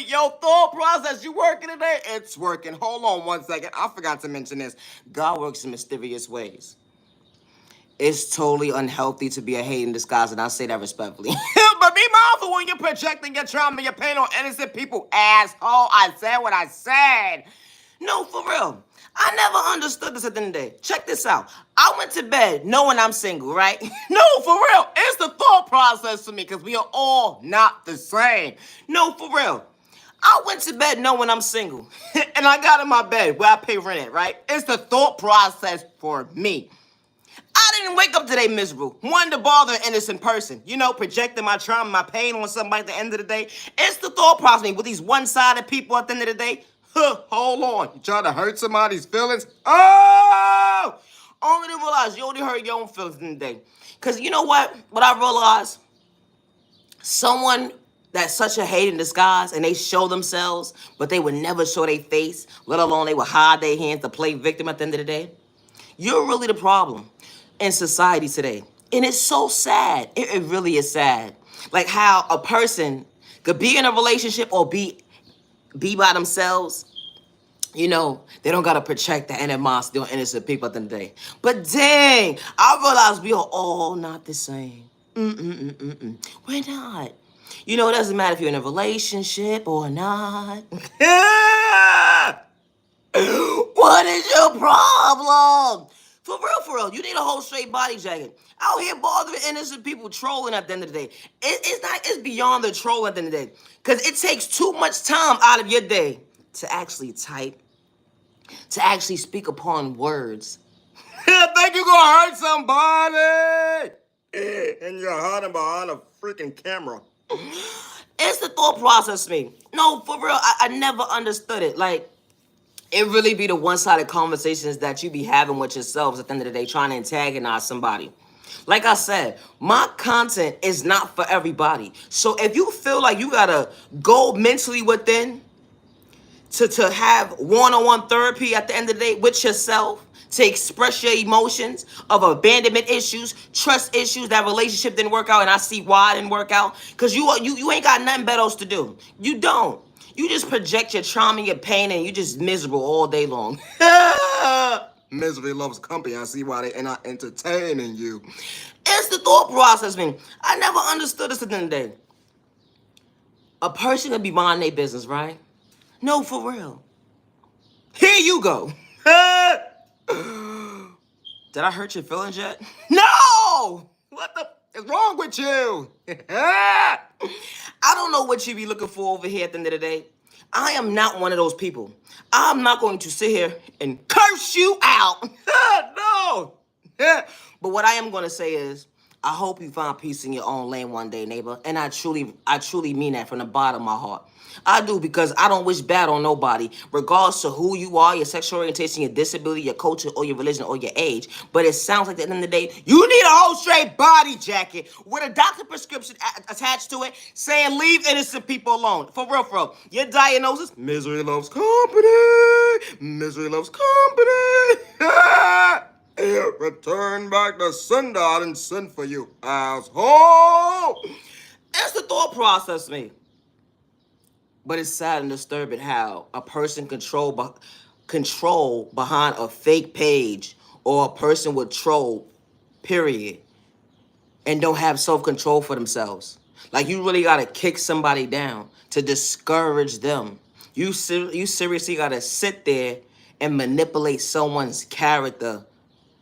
Your thought process, you working today? It's working. Hold on one second. I forgot to mention this. God works in mysterious ways. It's totally unhealthy to be a hate in disguise, and I say that respectfully. But be mindful when you're projecting your trauma, your pain on innocent people, asshole. I said what I said. No, for real. I never understood this at the end of the day. Check this out. I went to bed knowing I'm single, right? No, for real. It's the thought process for me, because we are all not the same. No, for real. I went to bed knowing I'm single. And I got in my bed where I pay rent at, right? It's the thought process for me. I didn't wake up today miserable. Wanted to bother an innocent person. You know, projecting my trauma, my pain on somebody at the end of the day. It's the thought process with these one-sided people at the end of the day. Hold on. You trying to hurt somebody's feelings? Oh! Only to realize you only hurt your own feelings in the day. Because you know what? What I realized? Someone that's such a hate in disguise and they show themselves, but they would never show their face, let alone they would hide their hands to play victim at the end of the day. You're really the problem in society today. And it's so sad. It really is sad. Like how a person could be in a relationship or be by themselves. You know, they don't gotta protect the animosity on innocent people at the end of the day. But dang, I realize we are all not the same. We're not. You know, it doesn't matter if you're in a relationship or not. What is your problem? For real, you need a whole straight body jacket. Out here bothering innocent people, trolling at the end of the day. It's beyond the troll at the end of the day. Because it takes too much time out of your day to actually type, to actually speak upon words. Think you gonna hurt somebody? And you're hiding behind a freaking camera. It's the thought process, me. No, for real, I never understood it. Like, it really be the one-sided conversations that you be having with yourselves at the end of the day, trying to antagonize somebody. Like I said, my content is not for everybody. So if you feel like you gotta go mentally within to have one-on-one therapy at the end of the day with yourself, to express your emotions of abandonment issues, trust issues, that relationship didn't work out, and I see why it didn't work out, because you ain't got nothing better else to do. You don't. You just project your trauma, your pain, and you just miserable all day long. Misery loves company. I see why they not entertaining you. It's the thought process, man. I never understood this at the end of the day. A person can be minding their business, right? No, for real. Here you go. Did I hurt your feelings yet? No! What the is wrong with you? I don't know what you be looking for over here at the end of the day. I am not one of those people. I'm not going to sit here and curse you out. No. But what I am going to say is, I hope you find peace in your own lane one day, neighbor. And I truly mean that from the bottom of my heart. I do, because I don't wish bad on nobody, regardless of who you are, your sexual orientation, your disability, your culture, or your religion, or your age. But it sounds like at the end of the day, you need a whole straight body jacket with a doctor prescription attached to it saying leave innocent people alone. For real, for real. Your diagnosis, misery loves company. Misery loves company. Return back to sender. I didn't send for you, asshole. That's the thought process, me. But it's sad and disturbing how a person control behind a fake page, or a person would troll, period, and don't have self-control for themselves. Like, you really gotta kick somebody down to discourage them. You seriously gotta sit there and manipulate someone's character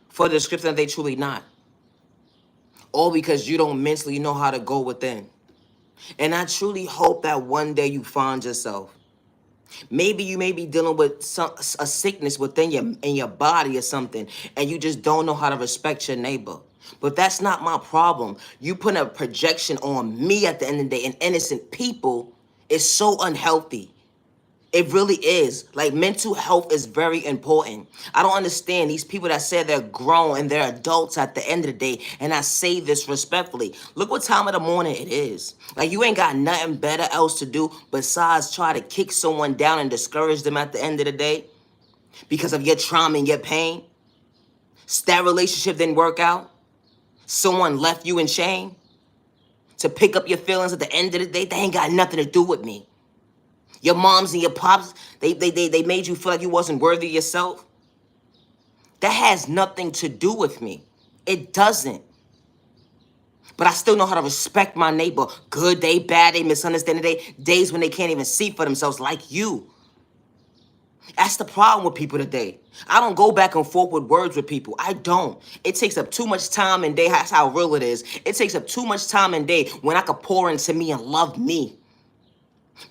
for the description that they truly not. All because you don't mentally know how to go within. And I truly hope that one day you find yourself. Maybe you may be dealing with a sickness within your body or something, and you just don't know how to respect your neighbor. But that's not my problem. You put a projection on me at the end of the day, and innocent people is so unhealthy. It really is. Like, mental health is very important. I don't understand these people that say they're grown and they're adults at the end of the day, and I say this respectfully. Look what time of the morning it is. Like, you ain't got nothing better else to do besides try to kick someone down and discourage them at the end of the day because of your trauma and your pain. That relationship didn't work out. Someone left you in shame. To pick up your feelings at the end of the day, they ain't got nothing to do with me. Your moms and your pops, they made you feel like you wasn't worthy of yourself. That has nothing to do with me. It doesn't. But I still know how to respect my neighbor. Good day, bad day, misunderstanding day, days when they can't even see for themselves like you. That's the problem with people today. I don't go back and forth with words with people. I don't. It takes up too much time and day. That's how real it is. It takes up too much time and day when I could pour into me and love me.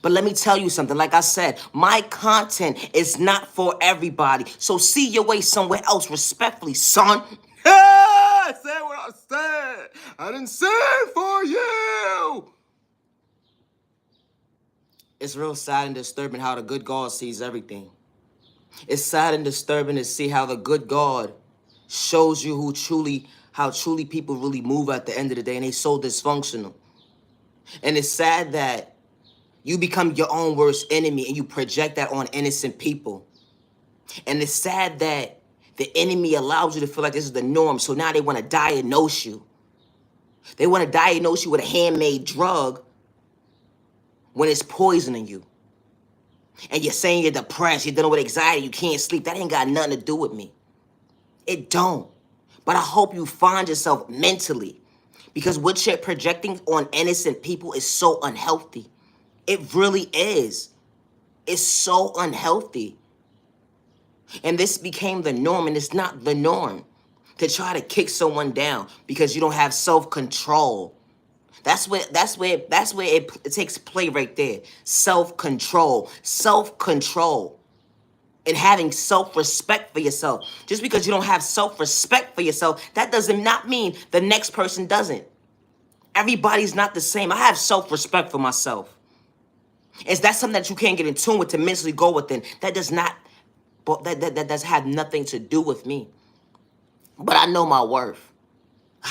But let me tell you something. Like I said, my content is not for everybody. So see your way somewhere else respectfully, son. I said what I said. I didn't say it for you. It's real sad and disturbing how the good God sees everything. It's sad and disturbing to see how the good God shows you how truly people really move at the end of the day, and they so dysfunctional. And it's sad that you become your own worst enemy and you project that on innocent people. And it's sad that the enemy allows you to feel like this is the norm, so now they want to diagnose you. They want to diagnose you with a handmade drug when it's poisoning you. And you're saying you're depressed, you're dealing with anxiety, you can't sleep. That ain't got nothing to do with me. It don't. But I hope you find yourself mentally. Because what you're projecting on innocent people is so unhealthy. It really is. It's so unhealthy. And this became the norm, and it's not the norm to try to kick someone down because you don't have self-control. That's where it takes play right there. Self-control. Self-control. And having self-respect for yourself. Just because you don't have self-respect for yourself, that doesn't not mean the next person doesn't. Everybody's not the same. I have self-respect for myself. Is that something that you can't get in tune with to mentally go within? That does not, that does have nothing to do with me. But I know my worth.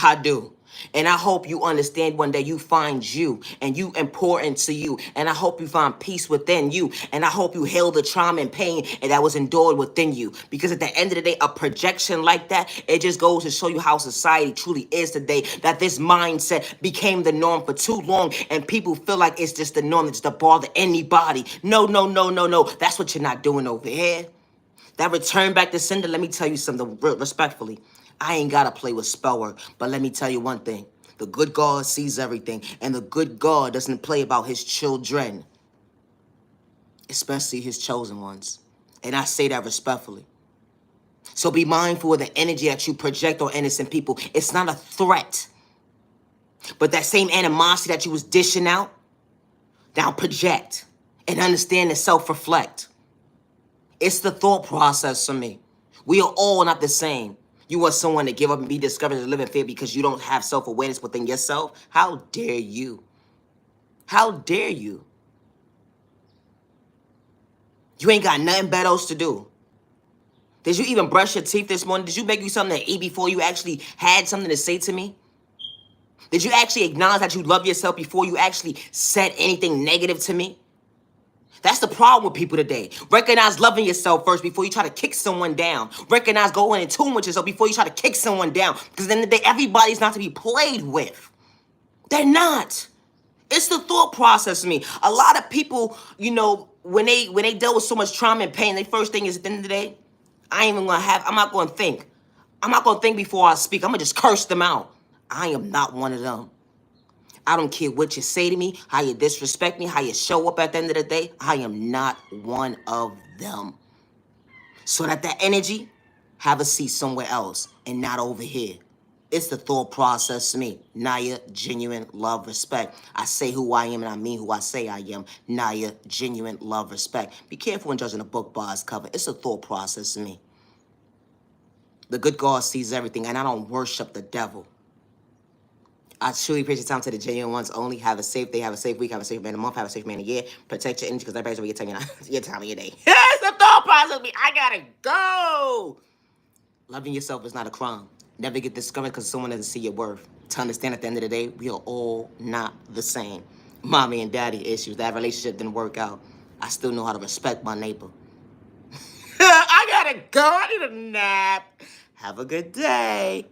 I do. And I hope you understand one day you find you and you important to you. And I hope you find peace within you. And I hope you heal the trauma and pain and that was endured within you. Because at the end of the day, a projection like that, it just goes to show you how society truly is today. That this mindset became the norm for too long and people feel like it's just the norm. It's to bother anybody. No, no, no, no, no. That's what you're not doing over here. That return back to sender, let me tell you something respectfully. I ain't gotta play with spell work, but let me tell you one thing. The good God sees everything, and the good God doesn't play about his children, especially his chosen ones. And I say that respectfully. So be mindful of the energy that you project on innocent people. It's not a threat. But that same animosity that you was dishing out, now project and understand and self-reflect. It's the thought process for me. We are all not the same. You want someone to give up and be discovered and live in fear because you don't have self-awareness within yourself? How dare you? How dare you? You ain't got nothing better else to do. Did you even brush your teeth this morning? Did you make you something to eat before you actually had something to say to me? Did you actually acknowledge that you love yourself before you actually said anything negative to me? That's the problem with people today. Recognize loving yourself first before you try to kick someone down. Recognize going in tune with yourself before you try to kick someone down. Because at the end of the day, everybody's not to be played with. They're not. It's the thought process to me. A lot of people, you know, when they deal with so much trauma and pain, their first thing is at the end of the day, I'm not gonna think. I'm not gonna think before I speak. I'm gonna just curse them out. I am not one of them. I don't care what you say to me, how you disrespect me, how you show up at the end of the day. I am not one of them. So that energy, have a seat somewhere else and not over here. It's the thought process to me. Naya, genuine love, respect. I say who I am and I mean who I say I am. Naya, genuine love, respect. Be careful when judging a book by its cover. It's a thought process to me. The good God sees everything and I don't worship the devil. I truly appreciate time to the genuine ones only. Have a safe day, have a safe week, have a safe man of the month, have a safe man of the year. Protect your energy because everybody's over your time of your day. It's the thought process me. I gotta go. Loving yourself is not a crime. Never get discouraged because someone doesn't see your worth. To understand at the end of the day, we are all not the same. Mommy and daddy issues, that relationship didn't work out. I still know how to respect my neighbor. I gotta go. I need a nap. Have a good day.